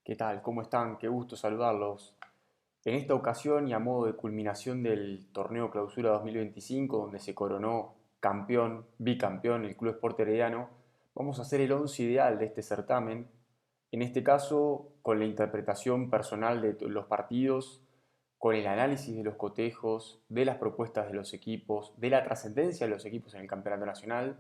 ¿Qué tal? ¿Cómo están? Qué gusto saludarlos. En esta ocasión y a modo de culminación del torneo Clausura 2025, donde se coronó campeón, bicampeón el Club Sport Herediano, vamos a hacer el once ideal de este certamen. En este caso, con la interpretación personal de los partidos, con el análisis de los cotejos, de las propuestas de los equipos, de la trascendencia de los equipos en el campeonato nacional,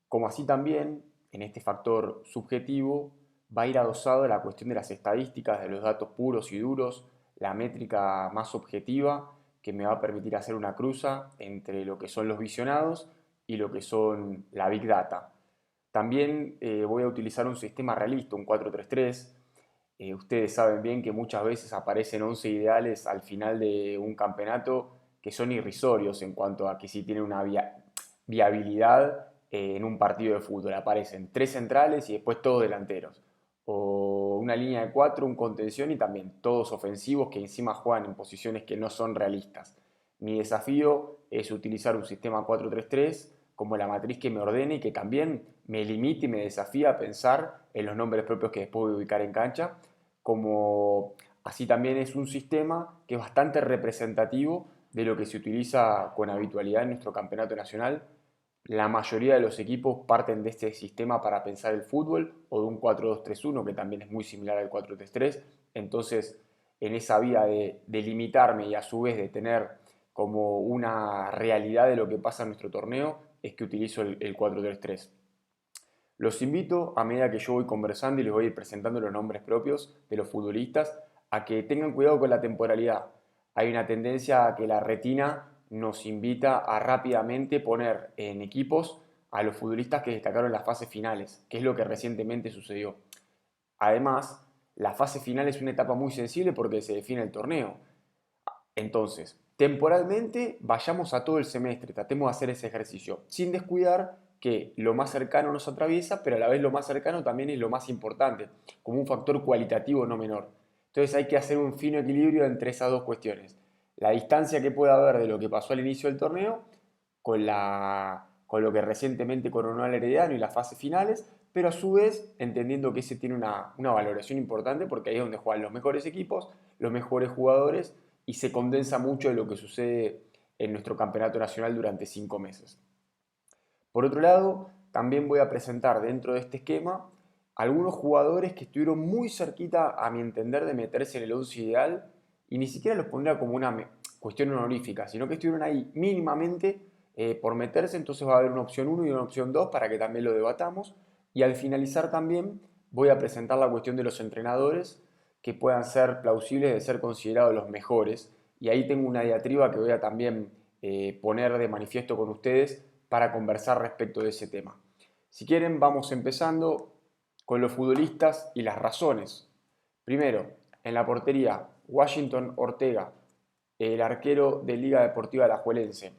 como así también, en este factor subjetivo, va a ir adosado la cuestión de las estadísticas, de los datos puros y duros, la métrica más objetiva que me va a permitir hacer una cruza entre lo que son los visionados y lo que son la Big Data. También voy a utilizar un sistema realista, un 4-3-3. Ustedes saben bien que muchas veces aparecen 11 ideales al final de un campeonato que son irrisorios en cuanto a que si tienen una viabilidad en un partido de fútbol. Aparecen tres centrales y después todos delanteros. O una línea de cuatro, un contención y también todos ofensivos que encima juegan en posiciones que no son realistas. Mi desafío es utilizar un sistema 4-3-3 como la matriz que me ordene y que también me limite y me desafía a pensar en los nombres propios que después voy a ubicar en cancha, como así también es un sistema que es bastante representativo de lo que se utiliza con habitualidad en nuestro campeonato nacional. La mayoría de los equipos parten de este sistema para pensar el fútbol o de un 4-2-3-1 que también es muy similar al 4-3-3. Entonces, en esa vía de limitarme y a su vez de tener como una realidad de lo que pasa en nuestro torneo, es que utilizo el 4-3-3. Los invito, a medida que yo voy conversando y les voy a ir presentando los nombres propios de los futbolistas, a que tengan cuidado con la temporalidad. Hay una tendencia a que la retina nos invita a rápidamente poner en equipos a los futbolistas que destacaron en las fases finales, que es lo que recientemente sucedió. Además, la fase final es una etapa muy sensible porque se define el torneo. Entonces, temporalmente vayamos a todo el semestre, tratemos de hacer ese ejercicio, sin descuidar que lo más cercano nos atraviesa, pero a la vez lo más cercano también es lo más importante, como un factor cualitativo no menor. Entonces hay que hacer un fino equilibrio entre esas dos cuestiones. La distancia que pueda haber de lo que pasó al inicio del torneo con lo que recientemente coronó al Herediano y las fases finales, pero a su vez entendiendo que ese tiene una valoración importante porque ahí es donde juegan los mejores equipos, los mejores jugadores y se condensa mucho de lo que sucede en nuestro campeonato nacional durante 5 meses. Por otro lado, también voy a presentar dentro de este esquema algunos jugadores que estuvieron muy cerquita, a mi entender, de meterse en el 11 ideal y ni siquiera los pondría como una cuestión honorífica, sino que estuvieron ahí mínimamente por meterse, entonces va a haber una opción uno y una opción 2 para que también lo debatamos. Y al finalizar también voy a presentar la cuestión de los entrenadores que puedan ser plausibles de ser considerados los mejores. Y ahí tengo una diatriba que voy a también poner de manifiesto con ustedes para conversar respecto de ese tema. Si quieren, vamos empezando con los futbolistas y las razones. Primero, en la portería, Washington Ortega, el arquero de Liga Deportiva Alajuelense.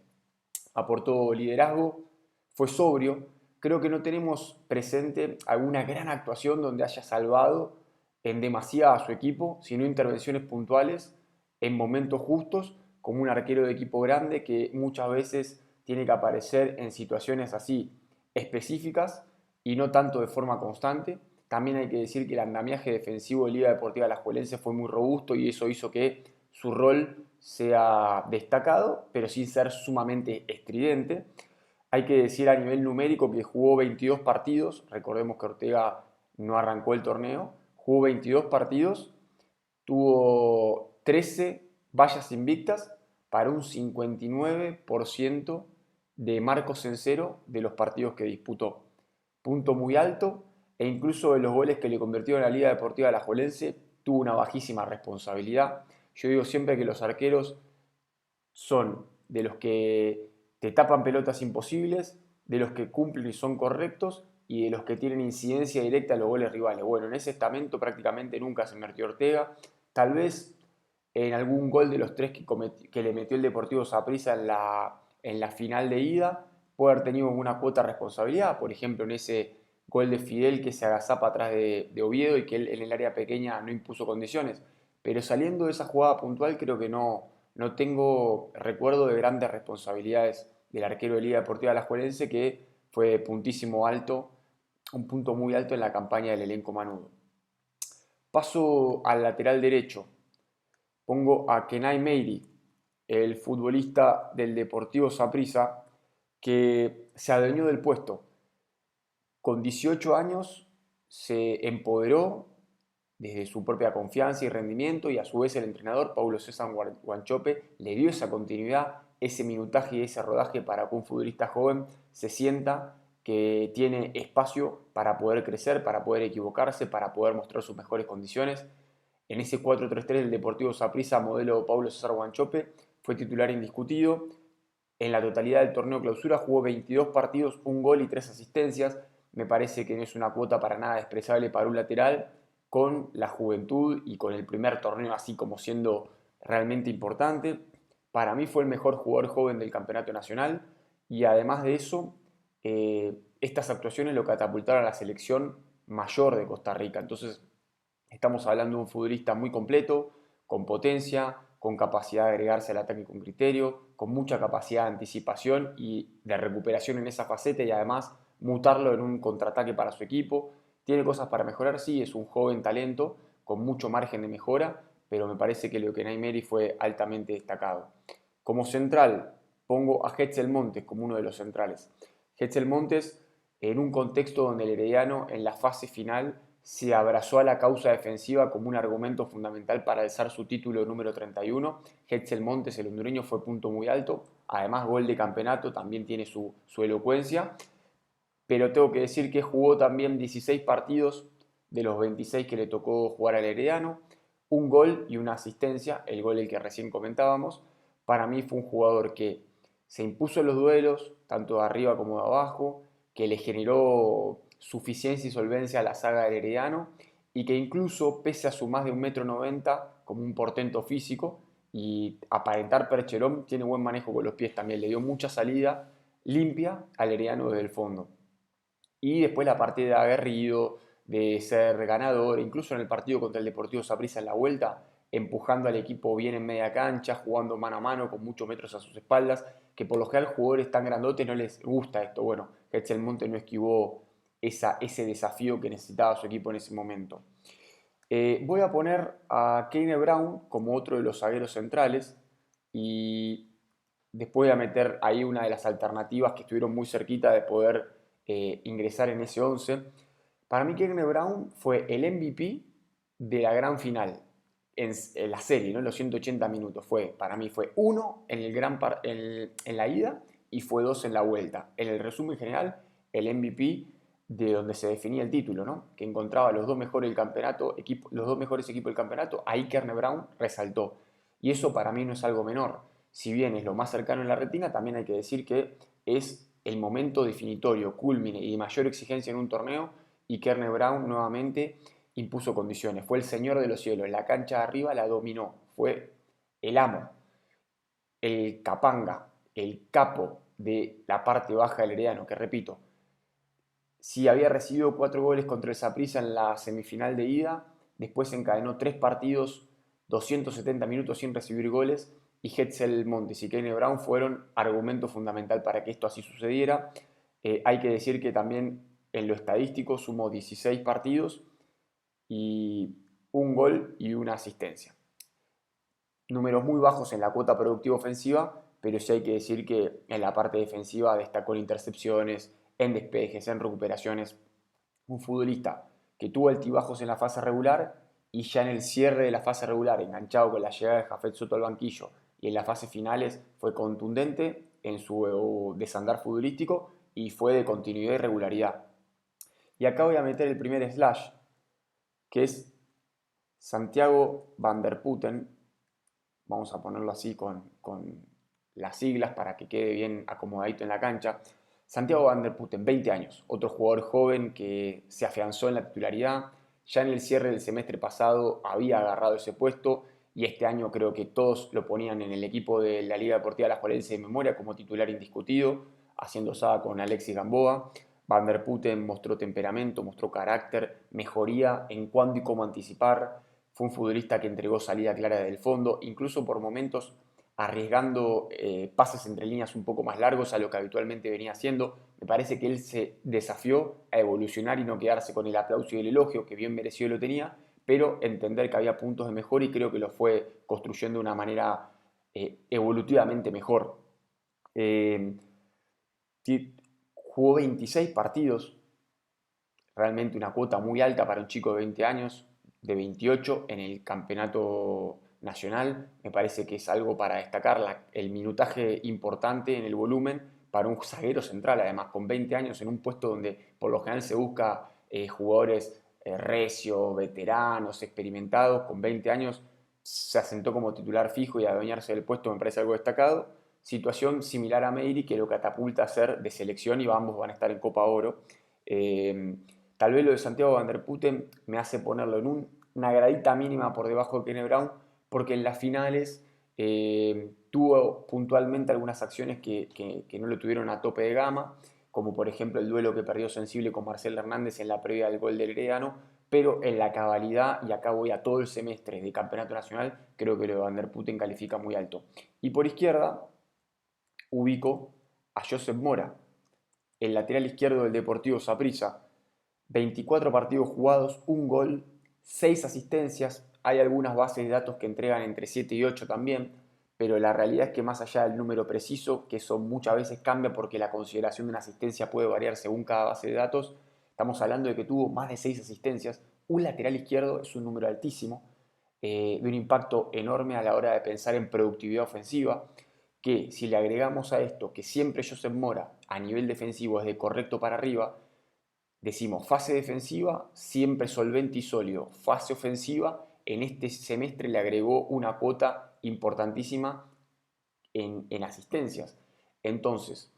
Aportó liderazgo, fue sobrio. Creo que no tenemos presente alguna gran actuación donde haya salvado en demasía a su equipo, sino intervenciones puntuales en momentos justos, como un arquero de equipo grande que muchas veces tiene que aparecer en situaciones así específicas y no tanto de forma constante. También hay que decir que el andamiaje defensivo de Liga Deportiva Alajuelense fue muy robusto y eso hizo que su rol sea destacado, pero sin ser sumamente estridente. Hay que decir a nivel numérico que jugó 22 partidos, recordemos que Ortega no arrancó el torneo, jugó 22 partidos, tuvo 13 vallas invictas para un 59% de marcos en cero de los partidos que disputó. Punto muy alto e incluso de los goles que le convirtió en la Liga Deportiva Alajuelense tuvo una bajísima responsabilidad. Yo digo siempre que los arqueros son de los que te tapan pelotas imposibles, de los que cumplen y son correctos y de los que tienen incidencia directa en los goles rivales. Bueno, en ese estamento prácticamente nunca se metió Ortega. Tal vez en algún gol de los tres que le metió el Deportivo Saprissa en la final de ida puede haber tenido una cuota de responsabilidad. Por ejemplo, en ese gol de Fidel que se agazapa atrás de Oviedo y que él en el área pequeña no impuso condiciones. Pero saliendo de esa jugada puntual creo que no tengo recuerdo de grandes responsabilidades del arquero de Liga Deportiva Alajuelense que fue puntísimo alto, un punto muy alto en la campaña del elenco Manudo. Paso al lateral derecho. Pongo a Kenai Meiri, el futbolista del Deportivo Saprissa, que se adueñó del puesto. Con 18 años se empoderó desde su propia confianza y rendimiento, y a su vez el entrenador Paulo César Guanchope le dio esa continuidad, ese minutaje y ese rodaje para que un futbolista joven se sienta que tiene espacio para poder crecer, para poder equivocarse, para poder mostrar sus mejores condiciones. En ese 4-3-3 del Deportivo Saprissa, modelo Paulo César Guanchope, fue titular indiscutido. En la totalidad del torneo clausura jugó 22 partidos, un gol y 3 asistencias. Me parece que no es una cuota para nada despreciable para un lateral, con la juventud y con el primer torneo así como siendo realmente importante. Para mí fue el mejor jugador joven del campeonato nacional, y además de eso, estas actuaciones lo catapultaron a la selección mayor de Costa Rica. Entonces estamos hablando de un futbolista muy completo, con potencia, con capacidad de agregarse al ataque con criterio, con mucha capacidad de anticipación y de recuperación en esa faceta, y además mutarlo en un contraataque para su equipo. Tiene cosas para mejorar, sí, es un joven talento con mucho margen de mejora, pero me parece que lo que Kenai Meiri fue altamente destacado. Como central, pongo a Hetzel Montes como uno de los centrales. Hetzel Montes, en un contexto donde el Herediano en la fase final se abrazó a la causa defensiva como un argumento fundamental para alzar su título número 31. Hetzel Montes, el hondureño, fue punto muy alto. Además, gol de campeonato, también tiene su elocuencia. Pero tengo que decir que jugó también 16 partidos de los 26 que le tocó jugar al Herediano. Un gol y una asistencia, el gol el que recién comentábamos. Para mí fue un jugador que se impuso en los duelos, tanto de arriba como de abajo, que le generó suficiencia y solvencia a la saga del Herediano, y que incluso, pese a su más de 1,90 m, como un portento físico y aparentar percherón, tiene buen manejo con los pies también. Le dio mucha salida limpia al Herediano desde el fondo. Y después la parte de aguerrido, de ser ganador, incluso en el partido contra el Deportivo Saprissa en la vuelta, empujando al equipo bien en media cancha, jugando mano a mano con muchos metros a sus espaldas, que por lo general jugadores tan grandotes no les gusta esto. Bueno, Hetzel Monte no esquivó ese desafío que necesitaba su equipo en ese momento. Voy a poner a Kane Brown como otro de los zagueros centrales, y después voy a meter ahí una de las alternativas que estuvieron muy cerquita de poder ingresar en ese 11. Para mí Kane Brown fue el MVP de la gran final en la serie, ¿no? En los 180 minutos. Para mí fue uno en la ida y fue dos en la vuelta. En el resumen general, el MVP de donde se definía el título, ¿no? Que encontraba los dos mejores los dos mejores equipos del campeonato. Ahí Kerne Brown resaltó. Y eso para mí no es algo menor. Si bien es lo más cercano en la retina, también hay que decir que es el momento definitorio, culmine y de mayor exigencia en un torneo, y Kerne Brown nuevamente impuso condiciones. Fue el señor de los cielos. La cancha de arriba la dominó. Fue el amo, el capanga, el capo de la parte baja del Herediano, que repito, si había recibido 4 goles contra el Saprissa en la semifinal de ida, después encadenó 3 partidos, 270 minutos sin recibir goles, y Hetzel Montes y Kane Brown fueron argumento fundamental para que esto así sucediera. Hay que decir que también en lo estadístico sumó 16 partidos y un gol y una asistencia. Números muy bajos en la cuota productiva ofensiva, pero sí hay que decir que en la parte defensiva destacó en intercepciones, en despejes, en recuperaciones. Un futbolista que tuvo altibajos en la fase regular, y ya en el cierre de la fase regular, enganchado con la llegada de Jafet Soto al banquillo, y en las fases finales fue contundente en su desandar futbolístico y fue de continuidad y regularidad. Y acá voy a meter el primer slash, que es Santiago Van der Putten. Vamos a ponerlo así con las siglas para que quede bien acomodadito en la cancha. Santiago Van der Putten, 20 años, otro jugador joven que se afianzó en la titularidad. Ya en el cierre del semestre pasado había agarrado ese puesto, y este año creo que todos lo ponían en el equipo de la Liga Deportiva Alajuelense de Memoria como titular indiscutido, haciendo saga con Alexis Gamboa. Van der Putten mostró temperamento, mostró carácter, mejoría en cuándo y cómo anticipar. Fue un futbolista que entregó salida clara del fondo, incluso por momentos arriesgando pases entre líneas un poco más largos a lo que habitualmente venía haciendo. Me parece que él se desafió a evolucionar y no quedarse con el aplauso y el elogio, que bien merecido lo tenía, pero entender que había puntos de mejora y creo que lo fue construyendo de una manera evolutivamente mejor. Eh, Jugó 26 partidos, realmente una cuota muy alta para un chico de 20 años, de 28 en el campeonato nacional. Me parece que es algo para destacar, el minutaje importante en el volumen para un zaguero central, además con 20 años en un puesto donde por lo general se busca jugadores recios, veteranos, experimentados, con 20 años se asentó como titular fijo y adueñarse del puesto me parece algo destacado. Situación similar a Meiri que lo catapulta a ser de selección y ambos van a estar en Copa Oro. Eh, Tal vez lo de Santiago Van der Putten me hace ponerlo en una gradita mínima por debajo de Kene Brown, porque en las finales tuvo puntualmente algunas acciones que no lo tuvieron a tope de gama, como por ejemplo el duelo que perdió sensible con Marcel Hernández en la previa del gol del Herediano, pero en la cabalidad, y acá voy a todo el semestre de Campeonato Nacional, creo que lo de Van der Putten califica muy alto. Y por izquierda ubico a Josep Mora, el lateral izquierdo del Deportivo Saprissa. 24 partidos jugados, un gol, 6 asistencias. Hay algunas bases de datos que entregan entre 7 y 8 también, pero la realidad es que más allá del número preciso, que eso muchas veces cambia porque la consideración de una asistencia puede variar según cada base de datos, estamos hablando de que tuvo más de 6 asistencias. Un lateral izquierdo es un número altísimo, de un impacto enorme a la hora de pensar en productividad ofensiva, que si le agregamos a esto que siempre Josep Mora a nivel defensivo es de correcto para arriba, decimos fase defensiva, siempre solvente y sólido. Fase ofensiva, en este semestre le agregó una cuota importantísima en asistencias. Entonces,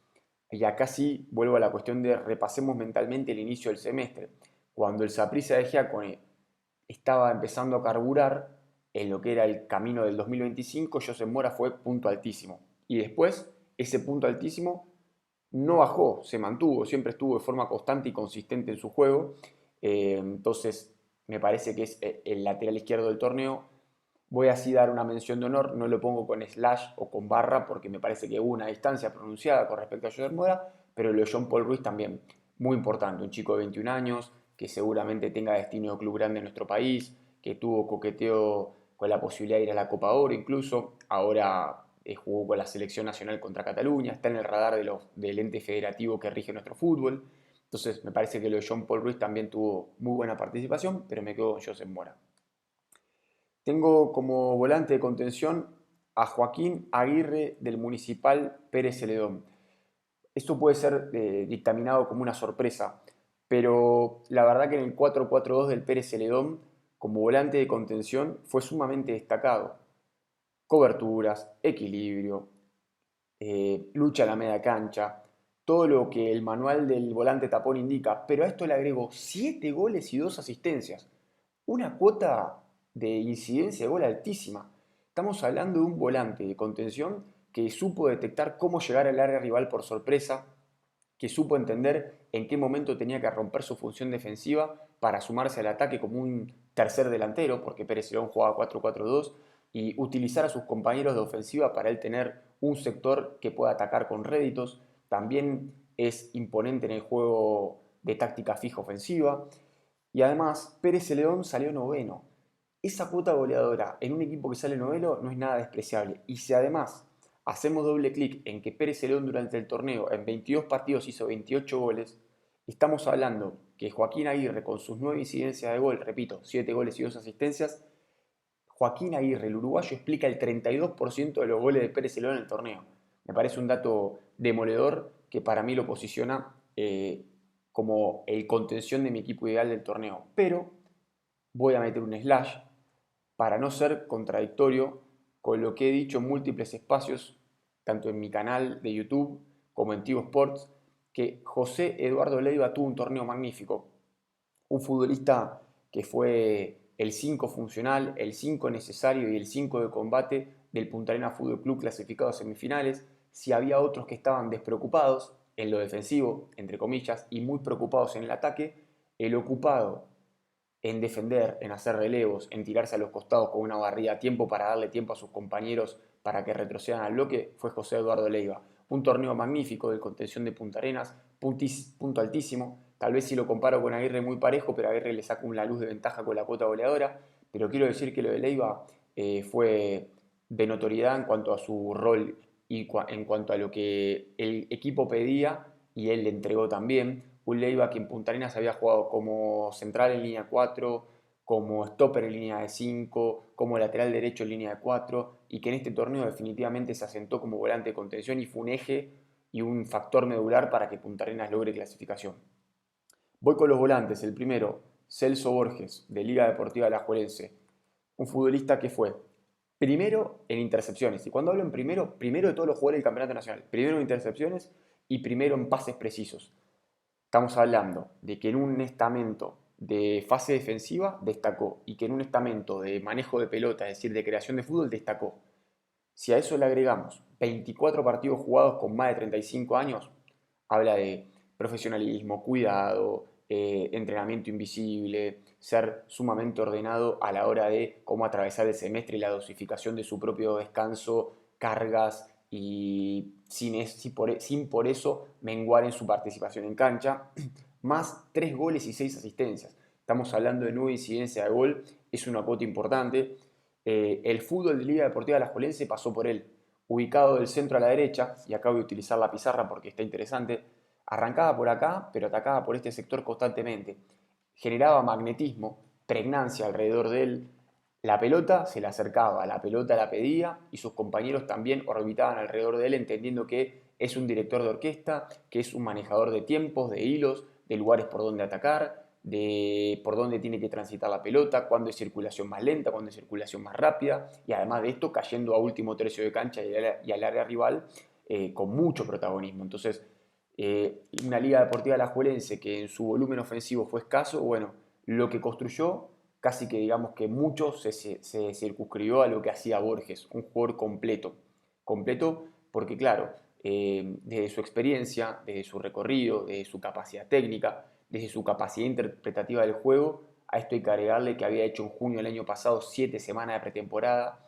y acá sí vuelvo a la cuestión de repasemos mentalmente el inicio del semestre. Cuando el Saprissa de Giacone estaba empezando a carburar en lo que era el camino del 2025, Josep Mora fue punto altísimo. Y después, ese punto altísimo no bajó, se mantuvo, siempre estuvo de forma constante y consistente en su juego. Entonces, me parece que es el lateral izquierdo del torneo. Voy así a dar una mención de honor, no lo pongo con slash o con barra porque me parece que hubo una distancia pronunciada con respecto a Josep Mora, pero lo de John Paul Ruiz también, muy importante, un chico de 21 años que seguramente tenga destino de club grande en nuestro país, que tuvo coqueteo con la posibilidad de ir a la Copa Oro incluso, ahora jugó con la selección nacional contra Cataluña, está en el radar del ente federativo que rige nuestro fútbol. Entonces me parece que lo de John Paul Ruiz también tuvo muy buena participación, pero me quedo con Josep Mora. Tengo como volante de contención a Joaquín Aguirre del Municipal Pérez Celedón. Esto puede ser dictaminado como una sorpresa, pero la verdad que en el 4-4-2 del Pérez Celedón, como volante de contención, fue sumamente destacado. Coberturas, equilibrio, lucha a la media cancha, todo lo que el manual del volante tapón indica, pero a esto le agrego 7 goles y 2 asistencias. Una cuota de incidencia de gol altísima. Estamos hablando de un volante de contención que supo detectar cómo llegar al área rival por sorpresa, que supo entender en qué momento tenía que romper su función defensiva para sumarse al ataque como un tercer delantero, porque Pérez León jugaba 4-4-2, y utilizar a sus compañeros de ofensiva para él tener un sector que pueda atacar con réditos. También es imponente en el juego de táctica fija ofensiva. Y además, Pérez León salió noveno. Esa cuota goleadora en un equipo que sale noveno no es nada despreciable. Y si además hacemos doble clic en que Pérez León durante el torneo en 22 partidos hizo 28 goles, estamos hablando que Joaquín Aguirre con sus 9 incidencias de gol, repito, 7 goles y 2 asistencias, Joaquín Aguirre, el uruguayo, explica el 32% de los goles de Pérez León en el torneo. Me parece un dato demoledor que para mí lo posiciona como el contención de mi equipo ideal del torneo. Pero voy a meter un slash para no ser contradictorio con lo que he dicho en múltiples espacios, tanto en mi canal de YouTube como en Tigo Sports, que José Eduardo Leiva tuvo un torneo magnífico. Un futbolista que fue el 5 funcional, el 5 necesario y el 5 de combate del Punta Arenas Fútbol Club clasificado a semifinales. Si había otros que estaban despreocupados en lo defensivo, entre comillas, y muy preocupados en el ataque, el ocupado en defender, en hacer relevos, en tirarse a los costados con una barrida a tiempo para darle tiempo a sus compañeros para que retrocedan al bloque, fue José Eduardo Leiva. Un torneo magnífico de contención de Punta Arenas, punto altísimo, Tal vez si lo comparo con Aguirre muy parejo, pero Aguirre le saca una luz de ventaja con la cuota goleadora. Pero quiero decir que lo de Leiva fue de notoriedad en cuanto a su rol y en cuanto a lo que el equipo pedía y él le entregó también. Un Leiva que en Punta Arenas había jugado como central en línea 4, como stopper en línea de 5, como lateral derecho en línea de 4 y que en este torneo definitivamente se asentó como volante de contención y fue un eje y un factor medular para que Punta Arenas logre clasificación. Voy con los volantes. El primero, Celso Borges, de Liga Deportiva Alajuelense. Un futbolista que fue primero en intercepciones. Y cuando hablo en primero, primero de todos los jugadores del Campeonato Nacional. Primero en intercepciones y primero en pases precisos. Estamos hablando de que en un estamento de fase defensiva destacó y que en un estamento de manejo de pelota, es decir, de creación de fútbol, destacó. Si a eso le agregamos 24 partidos jugados con más de 35 años, habla de profesionalismo, cuidado, entrenamiento invisible, ser sumamente ordenado a la hora de cómo atravesar el semestre y la dosificación de su propio descanso, cargas y sin por eso menguar en su participación en cancha, más 3 goles y 6 asistencias. Estamos hablando de 9 incidencias de gol, es una cuota importante. El fútbol de Liga Deportiva Alajuelense pasó por él, ubicado del centro a la derecha, y acá voy a utilizar la pizarra porque está interesante, arrancaba por acá, pero atacaba por este sector constantemente. Generaba magnetismo, pregnancia alrededor de él. La pelota se le acercaba, la pelota la pedía y sus compañeros también orbitaban alrededor de él entendiendo que es un director de orquesta, que es un manejador de tiempos, de hilos, de lugares por donde atacar, de por dónde tiene que transitar la pelota, cuándo es circulación más lenta, cuándo es circulación más rápida, y además de esto cayendo a último tercio de cancha y al área rival con mucho protagonismo. Entonces, una Liga Deportiva Alajuelense que en su volumen ofensivo fue escaso, bueno, lo que construyó casi que digamos que mucho se circunscribió a lo que hacía Borges, un jugador completo. Completo porque claro, desde su experiencia, desde su recorrido, desde su capacidad técnica, desde su capacidad interpretativa del juego, a esto hay que agregarle que había hecho en junio del año pasado 7 semanas de pretemporada,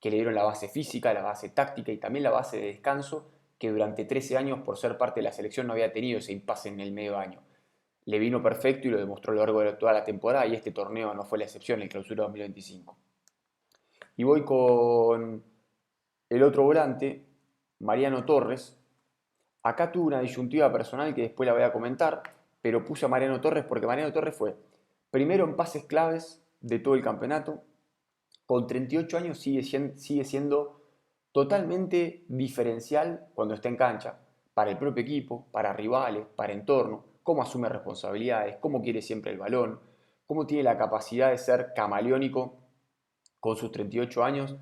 que le dieron la base física, la base táctica y también la base de descanso, que durante 13 años por ser parte de la selección no había tenido ese impasse en el medio año. Le vino perfecto y lo demostró a lo largo de toda la temporada y este torneo no fue la excepción, el Clausura 2025. Y voy con el otro volante, Mariano Torres. Acá tuve una disyuntiva personal que después la voy a comentar, pero puse a Mariano Torres porque Mariano Torres fue primero en pases claves de todo el campeonato. Con 38 años sigue siendo totalmente diferencial cuando está en cancha, para el propio equipo, para rivales, para entorno, cómo asume responsabilidades, cómo quiere siempre el balón, cómo tiene la capacidad de ser camaleónico con sus 38 años,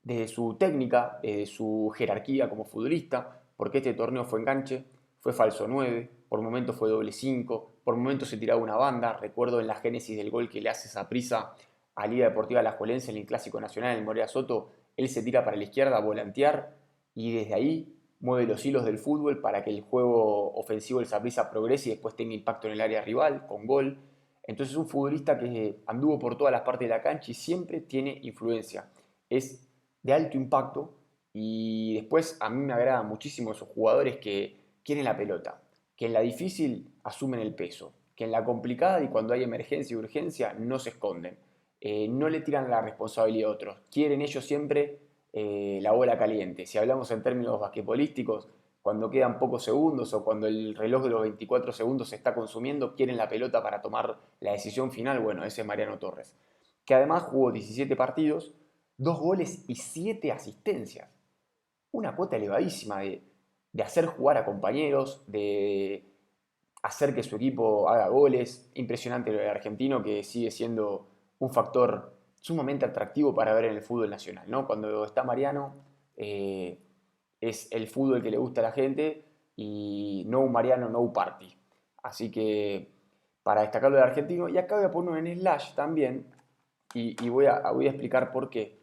desde su técnica, desde su jerarquía como futbolista, porque este torneo fue enganche, fue falso 9, por momentos fue doble 5, por momentos se tiraba una banda, recuerdo en la génesis del gol que le hace Saprissa a Liga Deportiva Alajuelense en el Clásico Nacional en el Morea Soto, él se tira para la izquierda a volantear y desde ahí mueve los hilos del fútbol para que el juego ofensivo del Saprissa progrese y después tenga impacto en el área rival, con gol. Entonces es un futbolista que anduvo por todas las partes de la cancha y siempre tiene influencia. Es de alto impacto y después a mí me agradan muchísimo esos jugadores que quieren la pelota, que en la difícil asumen el peso, que en la complicada y cuando hay emergencia y urgencia no se esconden, no le tiran la responsabilidad a otros, quieren ellos siempre la bola caliente. Si hablamos en términos basquetbolísticos, cuando quedan pocos segundos o cuando el reloj de los 24 segundos se está consumiendo, quieren la pelota para tomar la decisión final. Bueno, ese es Mariano Torres, que además jugó 17 partidos, 2 goles y 7 asistencias. Una cuota elevadísima de hacer jugar a compañeros, de hacer que su equipo haga goles. Impresionante lo del argentino que sigue siendo un factor sumamente atractivo para ver en el fútbol nacional, ¿no? Cuando está Mariano, es el fútbol que le gusta a la gente y no un Mariano, no un party. Así que para destacarlo del argentino, y acá voy a poner en slash también, y voy a explicar por qué.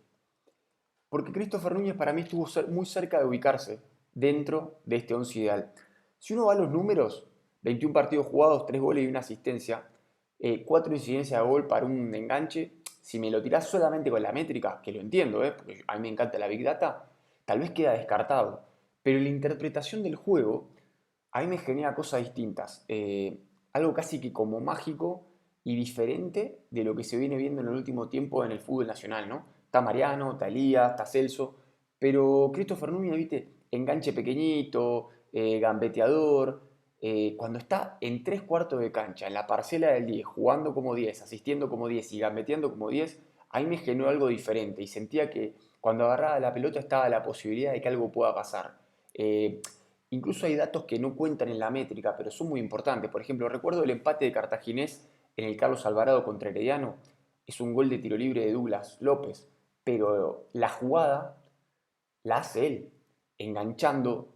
Porque Christopher Núñez para mí estuvo muy cerca de ubicarse dentro de este 11 ideal. Si uno va a los números, 21 partidos jugados, 3 goles y una asistencia, 4 incidencias de gol para un enganche, si me lo tirás solamente con la métrica, que lo entiendo, porque a mí me encanta la Big Data, tal vez queda descartado. Pero la interpretación del juego a mí me genera cosas distintas. algo casi que como mágico y diferente de lo que se viene viendo en el último tiempo en el fútbol nacional, ¿no? Está Mariano, está Elías, está Celso, pero Christopher Núñez, viste, enganche pequeñito, gambeteador, cuando está en tres cuartos de cancha, en la parcela del 10, jugando como 10, asistiendo como 10 y gambeteando como 10, ahí me generó algo diferente y sentía que cuando agarraba la pelota estaba la posibilidad de que algo pueda pasar. Eh, Incluso hay datos que no cuentan en la métrica, pero son muy importantes. Por ejemplo, recuerdo el empate de Cartaginés en el Carlos Alvarado contra Herediano. Es un gol de tiro libre de Douglas López, pero la jugada la hace él, enganchando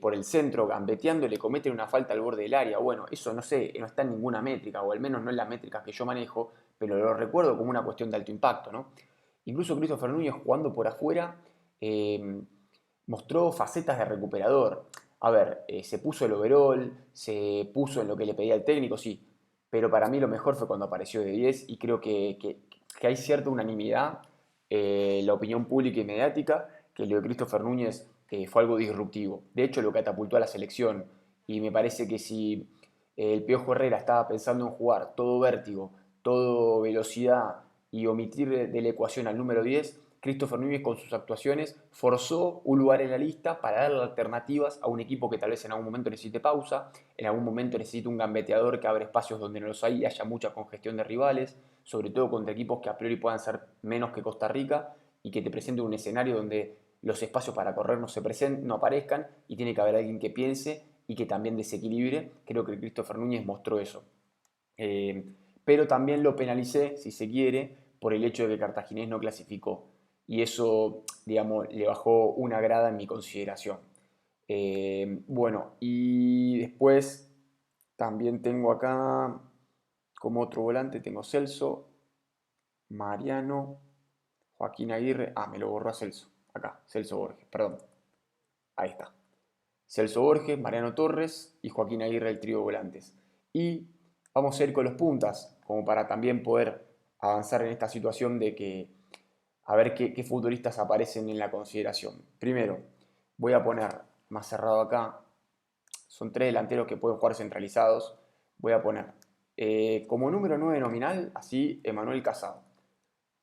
por el centro, gambeteando, le cometen una falta al borde del área. Bueno, eso no sé, no está en ninguna métrica, o al menos no en las métricas que yo manejo, pero lo recuerdo como una cuestión de alto impacto, ¿no? Incluso Christopher Núñez jugando por afuera mostró facetas de recuperador. A ver, se puso el overall, se puso en lo que le pedía el técnico, sí, pero para mí lo mejor fue cuando apareció de 10 y creo que hay cierta unanimidad en la opinión pública y mediática que lo de Christopher Núñez fue algo disruptivo. De hecho, lo catapultó a la selección y me parece que si el Piojo Herrera estaba pensando en jugar todo vértigo, todo velocidad y omitir de la ecuación al número 10, Christopher Núñez con sus actuaciones forzó un lugar en la lista para darle alternativas a un equipo que tal vez en algún momento necesite pausa, en algún momento necesite un gambeteador que abra espacios donde no los hay y haya mucha congestión de rivales, sobre todo contra equipos que a priori puedan ser menos que Costa Rica y que te presente un escenario donde los espacios para correr no aparezcan y tiene que haber alguien que piense y que también desequilibre. Creo que Christopher Núñez mostró eso. Eh, pero también lo penalicé, si se quiere, por el hecho de que Cartaginés no clasificó. Y eso, digamos, le bajó una grada en mi consideración. Bueno, y después también tengo acá, como otro volante, tengo Celso, Mariano, Joaquín Aguirre. Ah, me lo borró a Celso. Acá, Celso Borges, perdón. Ahí está. Celso Borges, Mariano Torres y Joaquín Aguirre, el trío volantes. Y vamos a ir con los puntas, como para también poder avanzar en esta situación de que a ver qué futbolistas aparecen en la consideración. Primero, voy a poner más cerrado acá, son tres delanteros que pueden jugar centralizados. Voy a poner como número 9 nominal, así, Emanuel Casado.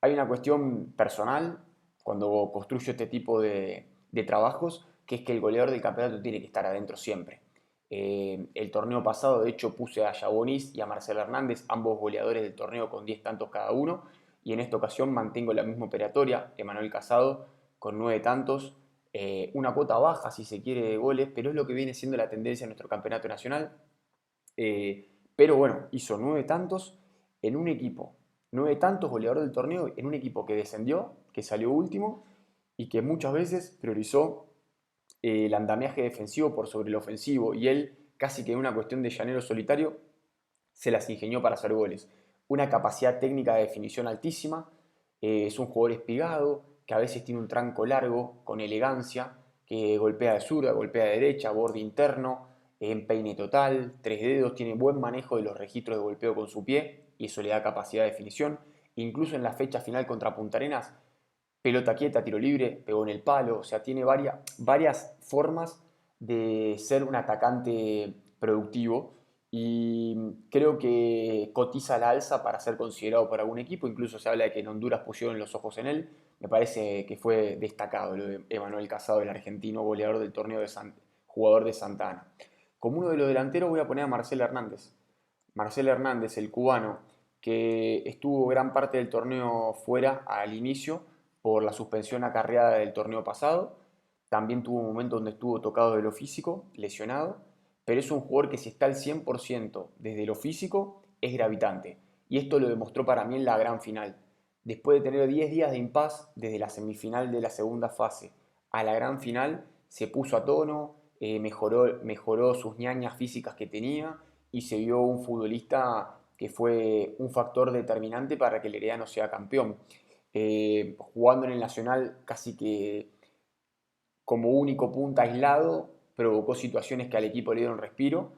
Hay una cuestión personal cuando construyo este tipo de trabajos, que es que el goleador del campeonato tiene que estar adentro siempre. El torneo pasado, de hecho, puse a Yabonis y a Marcelo Hernández, ambos goleadores del torneo con 10 tantos cada uno, y en esta ocasión mantengo la misma operatoria, Emanuel Casado con 9 tantos, una cuota baja si se quiere de goles, pero es lo que viene siendo la tendencia en nuestro campeonato nacional. Pero bueno, hizo 9 tantos en un equipo, 9 tantos goleador del torneo en un equipo que descendió, que salió último y que muchas veces priorizó el andamiaje defensivo por sobre el ofensivo y él casi que en una cuestión de llanero solitario se las ingenió para hacer goles. Una capacidad técnica de definición altísima, es un jugador espigado, que a veces tiene un tranco largo, con elegancia, que golpea de zurda, golpea de derecha, borde interno, empeine total, tres dedos, tiene buen manejo de los registros de golpeo con su pie y eso le da capacidad de definición. Incluso en la fecha final contra Punta Arenas, pelota quieta, tiro libre, pegó en el palo, o sea, tiene varias formas de ser un atacante productivo y creo que cotiza a la alza para ser considerado por algún equipo, incluso se habla de que en Honduras pusieron los ojos en él, me parece que fue destacado lo de Emanuel Casado, el argentino goleador del torneo jugador de Santa Ana. Como uno de los delanteros voy a poner a Marcelo Hernández. Marcelo Hernández, el cubano, que estuvo gran parte del torneo fuera al inicio por la suspensión acarreada del torneo pasado. También tuvo un momento donde estuvo tocado de lo físico, lesionado, pero es un jugador que si está al 100% desde lo físico, es gravitante. Y esto lo demostró para mí en la gran final. Después de tener 10 días de impas desde la semifinal de la segunda fase a la gran final, se puso a tono, mejoró sus ñañas físicas que tenía y se vio un futbolista que fue un factor determinante para que el Herediano sea campeón. Jugando en el Nacional casi que como único punta aislado, provocó situaciones que al equipo le dieron respiro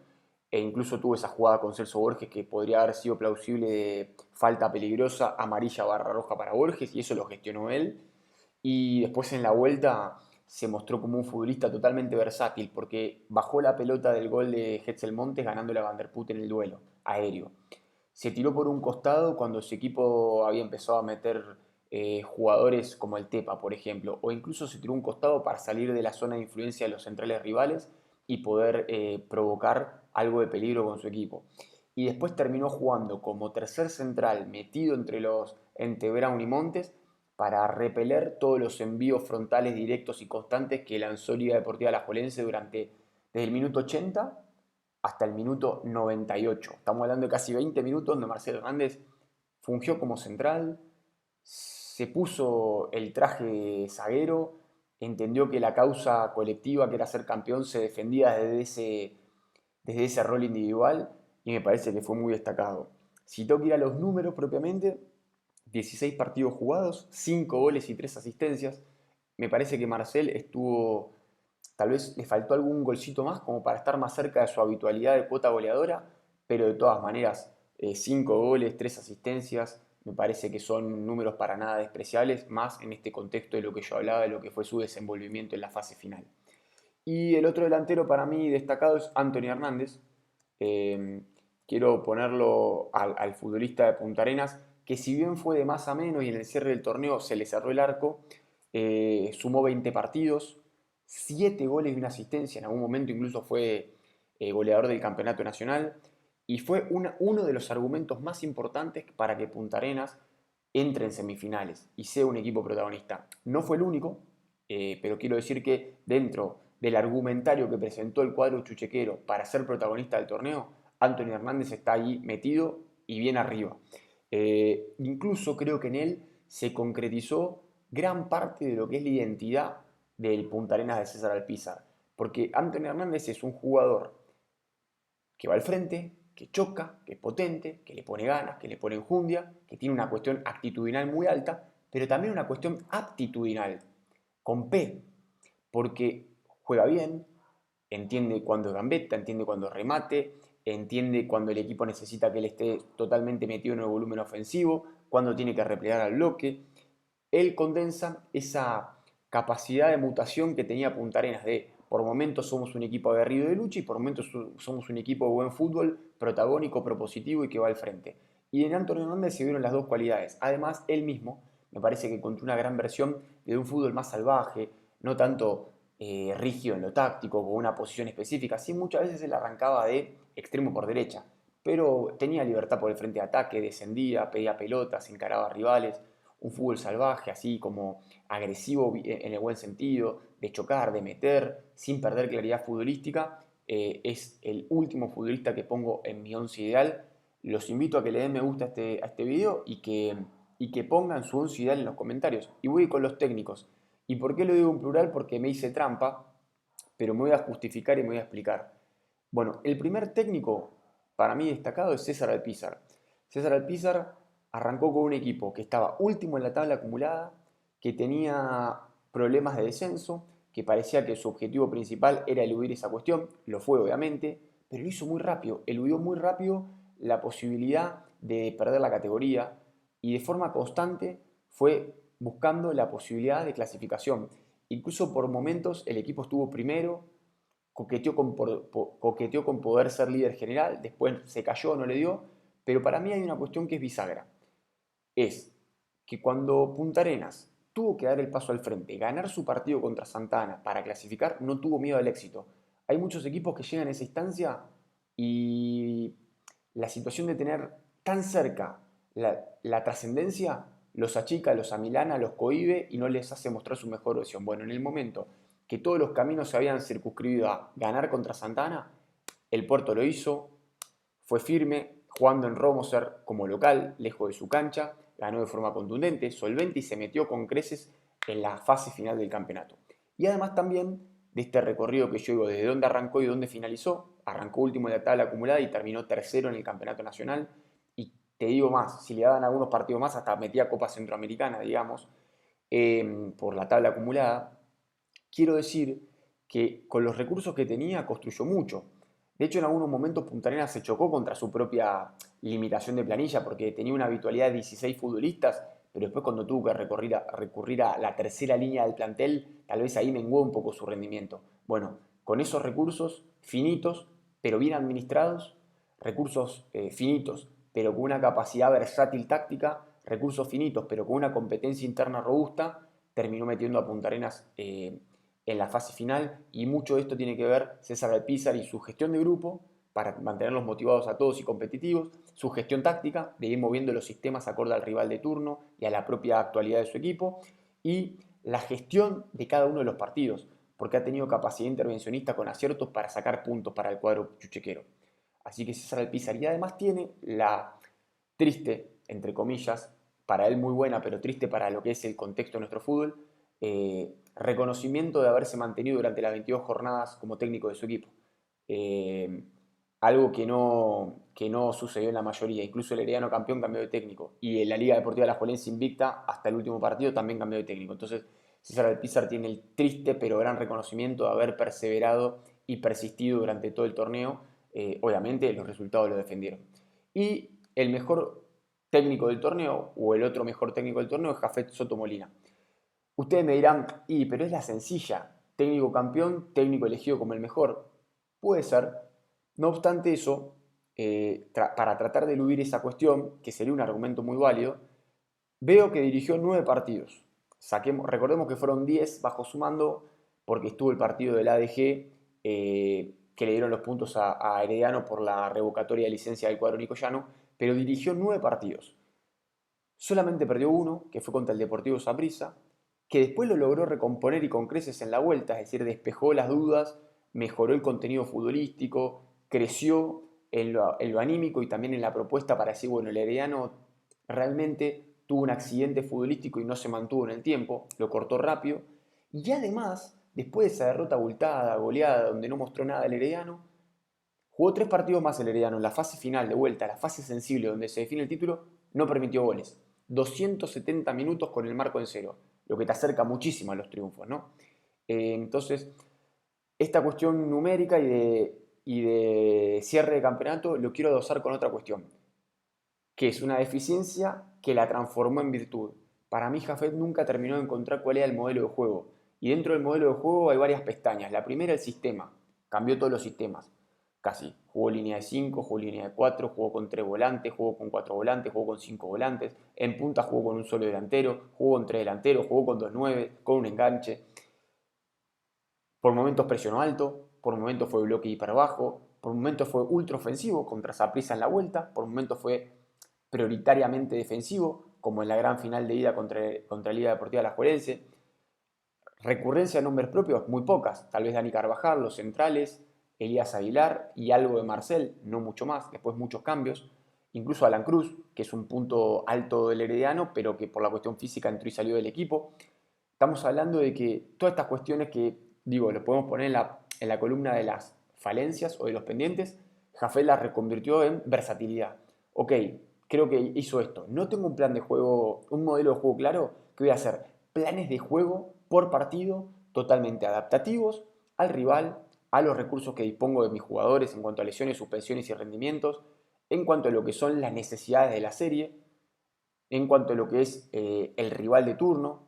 e incluso tuvo esa jugada con Celso Borges que podría haber sido plausible de falta peligrosa, amarilla barra roja para Borges y eso lo gestionó él. Y después en la vuelta se mostró como un futbolista totalmente versátil porque bajó la pelota del gol de Hetzel Montes ganándole a Van der Put en el duelo aéreo. Se tiró por un costado cuando su equipo había empezado a meter jugadores como el Tepa, por ejemplo, o incluso se tiró un costado para salir de la zona de influencia de los centrales rivales y poder provocar algo de peligro con su equipo. Y después terminó jugando como tercer central metido entre Brown y Montes para repeler todos los envíos frontales directos y constantes que lanzó Liga Deportiva Alajuelense desde el minuto 80 hasta el minuto 98. Estamos hablando de casi 20 minutos donde Marcelo Hernández fungió como central, se puso el traje de zaguero, entendió que la causa colectiva, que era ser campeón, se defendía desde ese rol individual y me parece que fue muy destacado. Si tengo que ir a los números propiamente, 16 partidos jugados, 5 goles y 3 asistencias. Me parece que Marcel estuvo, tal vez le faltó algún golcito más como para estar más cerca de su habitualidad de cuota goleadora, pero de todas maneras, 5 goles, 3 asistencias, me parece que son números para nada despreciables, más en este contexto de lo que yo hablaba, de lo que fue su desenvolvimiento en la fase final. Y el otro delantero para mí destacado es Anthony Hernández. Eh, Quiero ponerlo al futbolista de Punta Arenas, que si bien fue de más a menos y en el cierre del torneo se le cerró el arco, sumó 20 partidos, 7 goles y una asistencia, en algún momento incluso fue goleador del campeonato nacional, y fue uno de los argumentos más importantes para que Punta Arenas entre en semifinales y sea un equipo protagonista. No fue el único, pero quiero decir que dentro del argumentario que presentó el cuadro chuchequero para ser protagonista del torneo, Anthony Hernández está ahí metido y bien arriba. Incluso creo que en él se concretizó gran parte de lo que es la identidad del Punta Arenas de César Alpizar. Porque Anthony Hernández es un jugador que va al frente, que choca, que es potente, que le pone ganas, que le pone enjundia, que tiene una cuestión actitudinal muy alta, pero también una cuestión aptitudinal, con P, porque juega bien, entiende cuando es gambeta, entiende cuando es remate, entiende cuando el equipo necesita que él esté totalmente metido en el volumen ofensivo, cuando tiene que replegar al bloque. Él condensa esa capacidad de mutación que tenía Punta Arenas de por momentos somos un equipo aguerrido de lucha y por momentos somos un equipo de buen fútbol, protagónico, propositivo y que va al frente. Y en Antonio Hernández se vieron las dos cualidades. Además, él mismo me parece que encontró una gran versión de un fútbol más salvaje, no tanto rígido en lo táctico, con una posición específica. Sí, muchas veces él arrancaba de extremo por derecha, pero tenía libertad por el frente de ataque, descendía, pedía pelotas, encaraba a rivales, un fútbol salvaje, así como agresivo en el buen sentido, de chocar, de meter, sin perder claridad futbolística. Es el último futbolista que pongo en mi once ideal. Los invito a que le den me gusta a este video y que pongan su once ideal en los comentarios. Y voy con los técnicos. ¿Y por qué lo digo en plural? Porque me hice trampa, pero me voy a justificar y me voy a explicar. Bueno, el primer técnico para mí destacado es César Alpizar. César Alpizar arrancó con un equipo que estaba último en la tabla acumulada, que tenía problemas de descenso, que parecía que su objetivo principal era eludir esa cuestión, lo fue obviamente, pero lo hizo muy rápido, eludió muy rápido la posibilidad de perder la categoría y de forma constante fue buscando la posibilidad de clasificación. Incluso por momentos el equipo estuvo primero, coqueteó con poder ser líder general, después se cayó, no le dio, pero para mí hay una cuestión que es bisagra. Es que cuando Punta Arenas tuvo que dar el paso al frente, ganar su partido contra Santa Ana para clasificar, no tuvo miedo al éxito. Hay muchos equipos que llegan a esa instancia y la situación de tener tan cerca la trascendencia los achica, los amilana, los cohíbe y no les hace mostrar su mejor versión. Bueno, en el momento que todos los caminos se habían circunscrito a ganar contra Santana, el Puerto lo hizo, fue firme, jugando en Romoser como local, lejos de su cancha, ganó de forma contundente, solvente y se metió con creces en la fase final del campeonato. Y además también de este recorrido que yo digo, desde dónde arrancó y dónde finalizó, arrancó último en la tabla acumulada y terminó tercero en el campeonato nacional. Y te digo más, si le daban algunos partidos más, hasta metía Copa Centroamericana, digamos, por la tabla acumulada. Quiero decir que con los recursos que tenía construyó mucho. De hecho, en algunos momentos Punta Arenas se chocó contra su propia limitación de planilla porque tenía una habitualidad de 16 futbolistas, pero después cuando tuvo que recurrir a la tercera línea del plantel, tal vez ahí menguó un poco su rendimiento. Bueno, con esos recursos finitos, pero bien administrados, recursos finitos, pero con una capacidad versátil táctica, recursos finitos, pero con una competencia interna robusta, terminó metiendo a Punta Arenas en la fase final, y mucho de esto tiene que ver César Alpizar y su gestión de grupo para mantenerlos motivados a todos y competitivos, su gestión táctica de ir moviendo los sistemas acorde al rival de turno y a la propia actualidad de su equipo, y la gestión de cada uno de los partidos, porque ha tenido capacidad intervencionista con aciertos para sacar puntos para el cuadro chuchequero. Así que César Alpizar, y además tiene la triste, entre comillas, para él muy buena, pero triste para lo que es el contexto de nuestro fútbol, reconocimiento de haberse mantenido durante las 22 jornadas como técnico de su equipo. Eh, Algo que no sucedió en la mayoría. Incluso el Herediano campeón cambió de técnico. Y en la Liga Deportiva Alajuelense invicta hasta el último partido también cambió de técnico. Entonces César Alpizar tiene el triste pero gran reconocimiento de haber perseverado y persistido durante todo el torneo. Obviamente los resultados lo defendieron. Y el mejor técnico del torneo, o el otro mejor técnico del torneo, es Jafet Soto Molina. Ustedes me dirán, pero es la sencilla, técnico campeón, técnico elegido como el mejor. Puede ser. No obstante eso, para tratar de eludir esa cuestión, que sería un argumento muy válido, veo que dirigió 9 partidos. Recordemos que fueron 10 bajo su mando, porque estuvo el partido del ADG, que le dieron los puntos a Herediano por la revocatoria de licencia del cuadro nicoyano, pero dirigió 9 partidos. Solamente perdió uno, que fue contra el Deportivo Saprissa, que después lo logró recomponer y con creces en la vuelta, es decir, despejó las dudas, mejoró el contenido futbolístico, creció en lo anímico y también en la propuesta para decir, bueno, el Herediano realmente tuvo un accidente futbolístico y no se mantuvo en el tiempo, lo cortó rápido, y además, después de esa derrota abultada, goleada, donde no mostró nada el Herediano, jugó 3 partidos más el Herediano en la fase final de vuelta, la fase sensible donde se define el título, no permitió goles. 270 minutos con el marco en cero, lo que te acerca muchísimo a los triunfos, ¿no? Entonces, esta cuestión numérica y de cierre de campeonato lo quiero adosar con otra cuestión, que es una deficiencia que la transformó en virtud. Para mí, Jafet nunca terminó de encontrar cuál era el modelo de juego. Y dentro del modelo de juego hay varias pestañas. La primera, el sistema. Cambió todos los sistemas. Casi. Jugó línea de 5, jugó línea de 4, jugó con 3 volantes, jugó con 4 volantes, jugó con 5 volantes. En punta jugó con un solo delantero, jugó con 3 delanteros, jugó con 2 9, con un enganche. Por momentos presionó alto, por momentos fue bloque hiper bajo, por momentos fue ultra ofensivo contra Saprissa en la vuelta, por momentos fue prioritariamente defensivo, como en la gran final de ida contra Liga Deportiva Alajuelense. Recurrencia de nombres propios, muy pocas. Tal vez Dani Carvajal, los centrales, Elías Aguilar y algo de Marcel, no mucho más. Después muchos cambios. Incluso Alan Cruz, que es un punto alto del Herediano, pero que por la cuestión física entró y salió del equipo. Estamos hablando de que todas estas cuestiones que, digo, lo podemos poner en la columna de las falencias o de los pendientes, Jafet las reconvirtió en versatilidad. Ok, creo que hizo esto. No tengo un plan de juego, un modelo de juego claro, que voy a hacer planes de juego por partido totalmente adaptativos al rival, a los recursos que dispongo de mis jugadores en cuanto a lesiones, suspensiones y rendimientos, en cuanto a lo que son las necesidades de la serie, en cuanto a lo que es el rival de turno.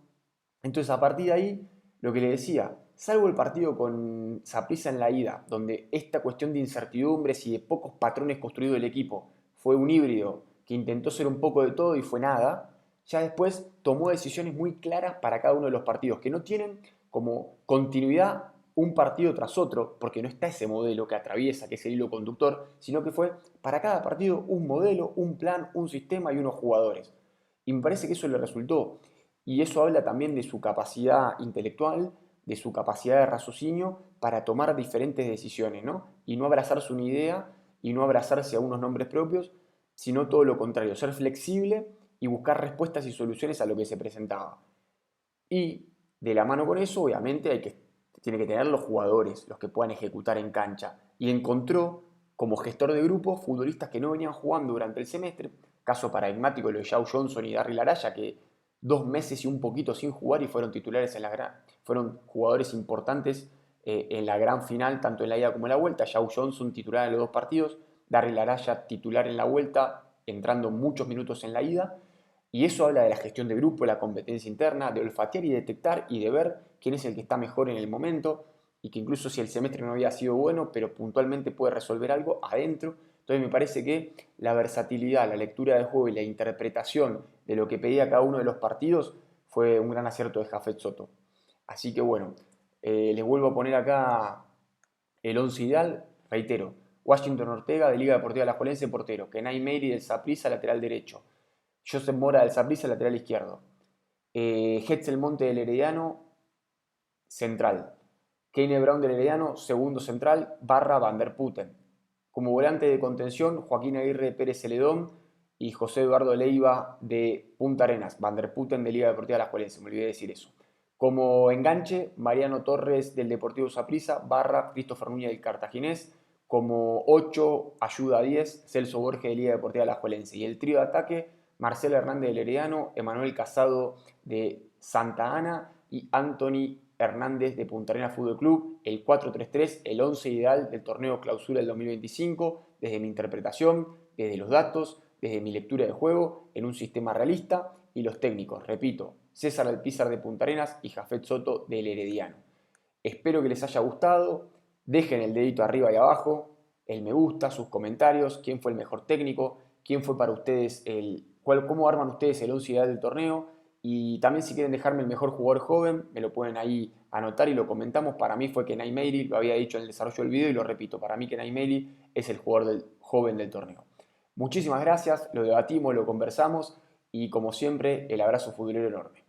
Entonces, a partir de ahí, lo que le decía, salvo el partido con Saprissa en la ida, donde esta cuestión de incertidumbres y de pocos patrones construidos del equipo fue un híbrido que intentó ser un poco de todo y fue nada, ya después tomó decisiones muy claras para cada uno de los partidos, que no tienen como continuidad un partido tras otro, porque no está ese modelo que atraviesa, que es el hilo conductor, sino que fue para cada partido un modelo, un plan, un sistema y unos jugadores. Y me parece que eso le resultó. Y eso habla también de su capacidad intelectual, de su capacidad de raciocinio para tomar diferentes decisiones, ¿no? Y no abrazarse una idea y no abrazarse a unos nombres propios, sino todo lo contrario, ser flexible y buscar respuestas y soluciones a lo que se presentaba. Y de la mano con eso, obviamente, tiene que tener los jugadores, los que puedan ejecutar en cancha. Y encontró, como gestor de grupo, futbolistas que no venían jugando durante el semestre, caso paradigmático lo de Joe Johnson y Darryl Araya, que 2 meses y un poquito sin jugar y fueron titulares fueron jugadores importantes en la gran final, tanto en la ida como en la vuelta. Joe Johnson titular en los 2 partidos, Darryl Araya titular en la vuelta, entrando muchos minutos en la ida. Y eso habla de la gestión de grupo, de la competencia interna, de olfatear y detectar y de ver quién es el que está mejor en el momento y que incluso si el semestre no había sido bueno, pero puntualmente puede resolver algo adentro. Entonces me parece que la versatilidad, la lectura de juego y la interpretación de lo que pedía cada uno de los partidos fue un gran acierto de Jafet Soto. Así que bueno, les vuelvo a poner acá el 11 ideal, reitero. Washington Ortega de Liga Deportiva Alajuelense, portero. Kenai Meiri del Saprissa, lateral derecho. Joseph Mora del Saprissa, lateral izquierdo. Hetzel Monte del Herediano, central. Keine Brown del Herediano, segundo central, barra Van der Putten. Como volante de contención, Joaquín Aguirre de Pérez Celedón y José Eduardo Leiva de Punta Arenas, Van der Putten de Liga Deportiva Alajuelense, me olvidé de decir eso. Como enganche, Mariano Torres del Deportivo Saprissa, barra Christopher Núñez del Cartaginés. Como 8, ayuda a 10, Celso Borges de Liga Deportiva Alajuelense. Y el trío de ataque, Marcelo Hernández del Herediano, Emanuel Casado de Santa Ana y Anthony Hernández de Punta Arenas Fútbol Club, el 4-3-3, el 11 ideal del torneo clausura del 2025, desde mi interpretación, desde los datos, desde mi lectura de juego, en un sistema realista, y los técnicos, repito, César Alpizar de Punta Arenas y Jafet Soto del Herediano. Espero que les haya gustado, dejen el dedito arriba y abajo, el me gusta, sus comentarios, quién fue el mejor técnico, quién fue para ustedes cómo arman ustedes el 11 ideal del torneo, y también si quieren dejarme el mejor jugador joven, me lo pueden ahí anotar y lo comentamos. Para mí fue Kenai Meiri, lo había dicho en el desarrollo del video y lo repito, para mí Kenai Meiri es el jugador joven del torneo. Muchísimas gracias, lo debatimos, lo conversamos y como siempre el abrazo futbolero enorme.